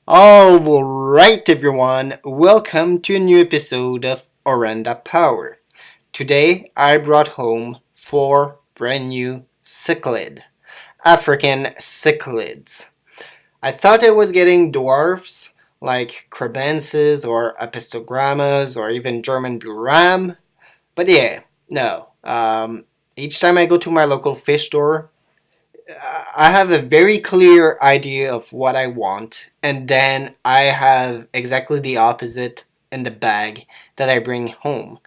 Alright everyone, welcome to a new episode of Orenda Power. Today I brought home 4 brand new African cichlids. I thought I was getting dwarfs like crebences or apistogrammas or even German blue ram, but yeah, no. Each time I go to my local fish store, I have a very clear idea of what I want, and then I have exactly the opposite in the bag that I bring home.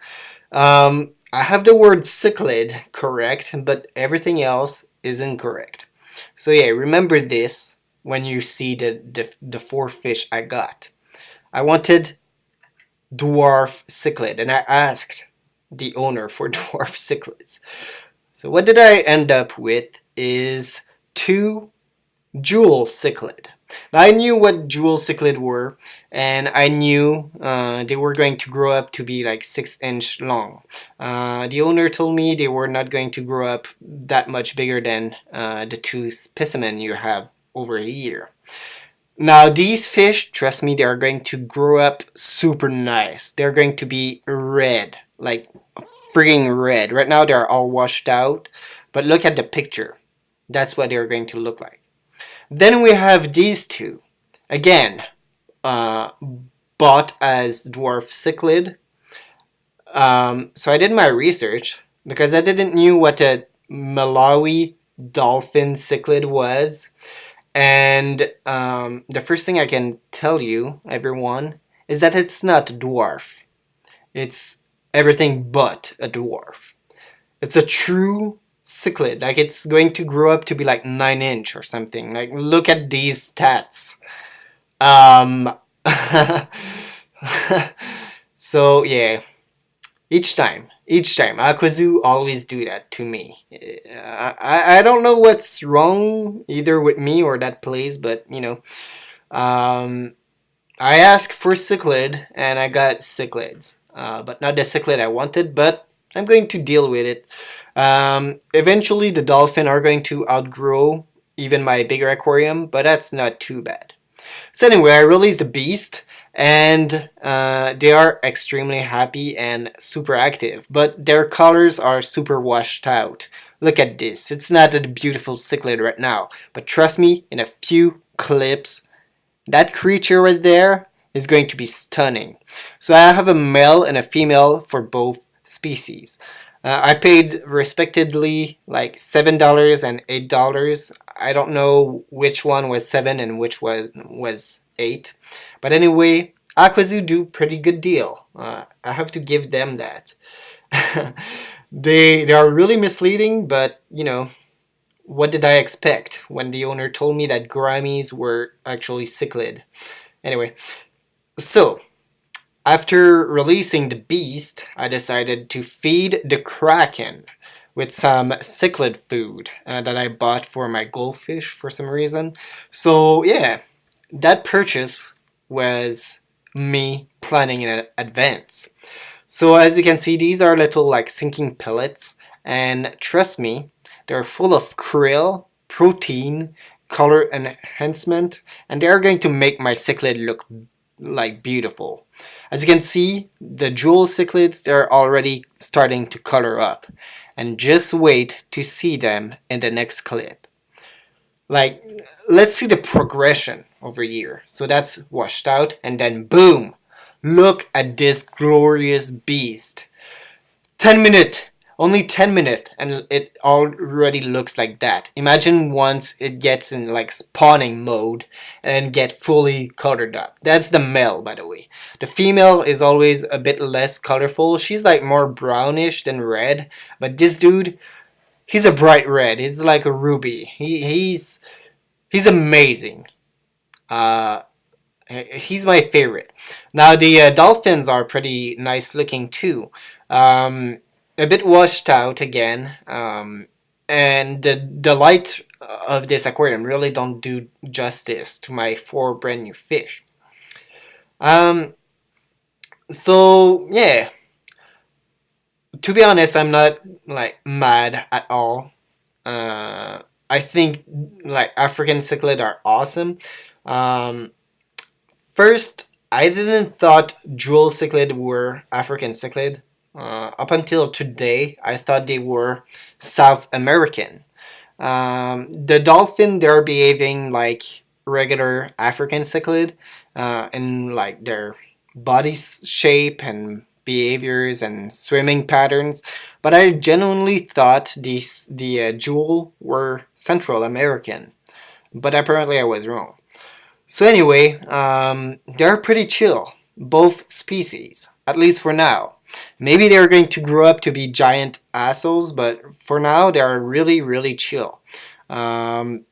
I have the word cichlid correct, but everything else is incorrect. So yeah, remember this when you see the 4 fish I got. I wanted dwarf cichlid, and I asked the owner for dwarf cichlids. So what did I end up with is 2 jewel cichlid. Now I knew what jewel cichlid were, and I knew they were going to grow up to be like 6-inch long. The owner told me they were not going to grow up that much bigger than the 2 specimen you have over here. Now these fish, trust me, they are going to grow up super nice. They're going to be red, like frigging red. Right now they're all washed out, but look at the picture. That's what they're going to look like. Then we have these 2. Again, bought as dwarf cichlid. So I did my research because I didn't know what a Malawi dolphin cichlid was. And the first thing I can tell you, everyone, is that it's not a dwarf. It's everything but a dwarf. It's a true cichlid. Like, it's going to grow up to be like 9-inch or something. Like, look at these stats. So yeah, each time Akwazu always do that to me. I don't know what's wrong either with me or that place, but I asked for cichlid and I got cichlids, but not the cichlid I wanted, but I'm going to deal with it. Eventually the dolphin are going to outgrow even my bigger aquarium, but that's not too bad. So anyway, I released the beast, and they are extremely happy and super active, but their colors are super washed out. Look at this. It's not a beautiful cichlid right now, but trust me, in a few clips, that creature right there is going to be stunning. So I have a male and a female for both species. I paid respectively like $7 and $8. I don't know which one was 7 and which was 8. But anyway, Akwazu do pretty good deal. I have to give them that. They are really misleading, but what did I expect when the owner told me that Grammys were actually cichlid? Anyway, so after releasing the beast, I decided to feed the kraken with some cichlid food that I bought for my goldfish for some reason. So yeah, that purchase was me planning in advance. So as you can see, these are little like sinking pellets, and trust me, they're full of krill, protein, color enhancement, and they're going to make my cichlid look like beautiful. As you can see, the jewel cichlids, they're already starting to color up, and just wait to see them in the next clip. Like, let's see the progression over here. So that's washed out, and then boom, look at this glorious beast. 10 minutes, only 10 minutes, and it already looks like that. Imagine once it gets in like spawning mode and get fully colored up. That's the male, by the way. The female is always a bit less colorful. She's like more brownish than red, but this dude, he's a bright red. He's like a ruby. He's amazing. He's my favorite. Now the dolphins are pretty nice looking too. A bit washed out again, and the light of this aquarium really don't do justice to my 4 brand new fish. So yeah, to be honest, I'm not like mad at all. I think like African cichlid are awesome. First, I didn't thought jewel cichlid were African cichlid. Up until today, I thought they were South American. The dolphin, they're behaving like regular African cichlid in like their body shape and behaviors and swimming patterns. But I genuinely thought the jewel were Central American. But apparently I was wrong. So anyway, they're pretty chill, both species, at least for now. Maybe they're going to grow up to be giant assholes, but for now they're really, really chill. Um,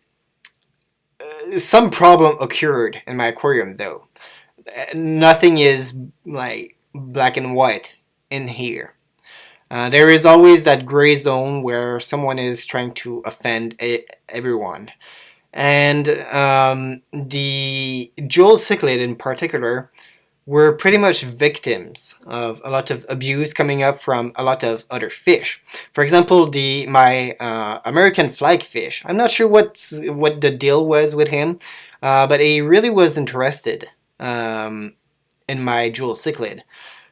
some problem occurred in my aquarium though. Nothing is like black and white in here. There is always that gray zone where someone is trying to offend everyone. And the jewel cichlid in particular were pretty much victims of a lot of abuse coming up from a lot of other fish. For example, the my American flagfish. I'm not sure what the deal was with him, but he really was interested in my jewel cichlid,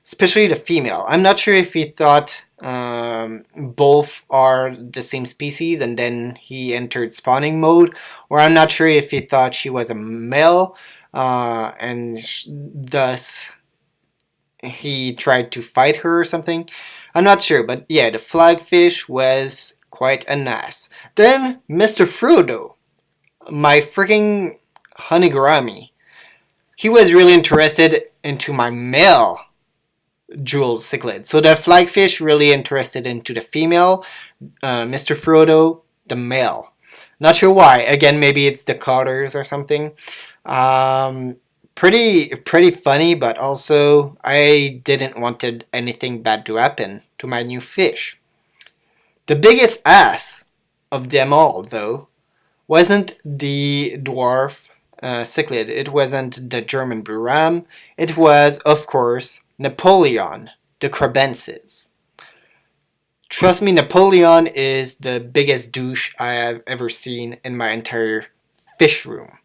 especially the female. I'm not sure if he thought both are the same species and then he entered spawning mode, or I'm not sure if he thought she was a male and thus he tried to fight her or something. I'm not sure, but yeah, the flagfish was quite an ass. Then Mr. Frodo, my freaking honeygrami, he was really interested into my male jewel cichlid. So the flagfish really interested into the female, Mr. Frodo, the male. Not sure why. Again, maybe it's the colors or something. Pretty funny, but also I didn't wanted anything bad to happen to my new fish. The biggest ass of them all, though, wasn't the dwarf cichlid. It wasn't the German Buram. It was, of course, Napoleon, the Crebensis. Trust me, Napoleon is the biggest douche I have ever seen in my entire fish room.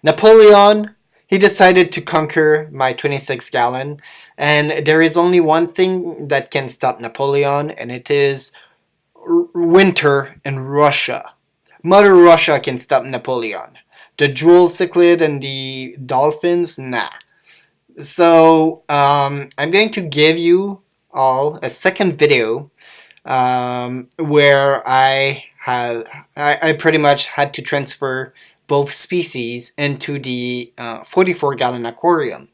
Napoleon, he decided to conquer my 26 gallon, and there is only one thing that can stop Napoleon, and it is winter in Russia. Mother Russia can stop Napoleon. The jewel cichlid and the dolphins, nah. So I'm going to give you all a second video where I pretty much had to transfer both species into the 44 gallon aquarium.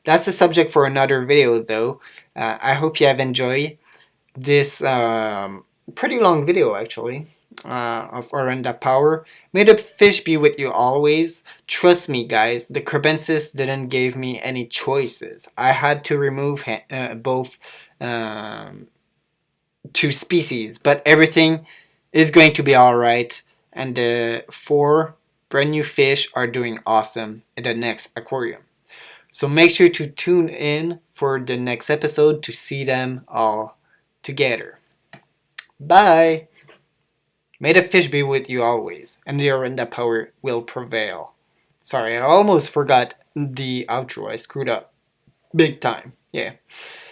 That's the subject for another video though. I hope you have enjoyed this pretty long video actually of Arenda Power. May the fish be with you always. Trust me guys, the Crebensis didn't give me any choices. I had to remove both two species, but everything is going to be alright, and the 4 brand new fish are doing awesome in the next aquarium. So make sure to tune in for the next episode to see them all together. Bye! May the fish be with you always, and the Arenda Power will prevail. Sorry, I almost forgot the outro. I screwed up. Big time. Yeah.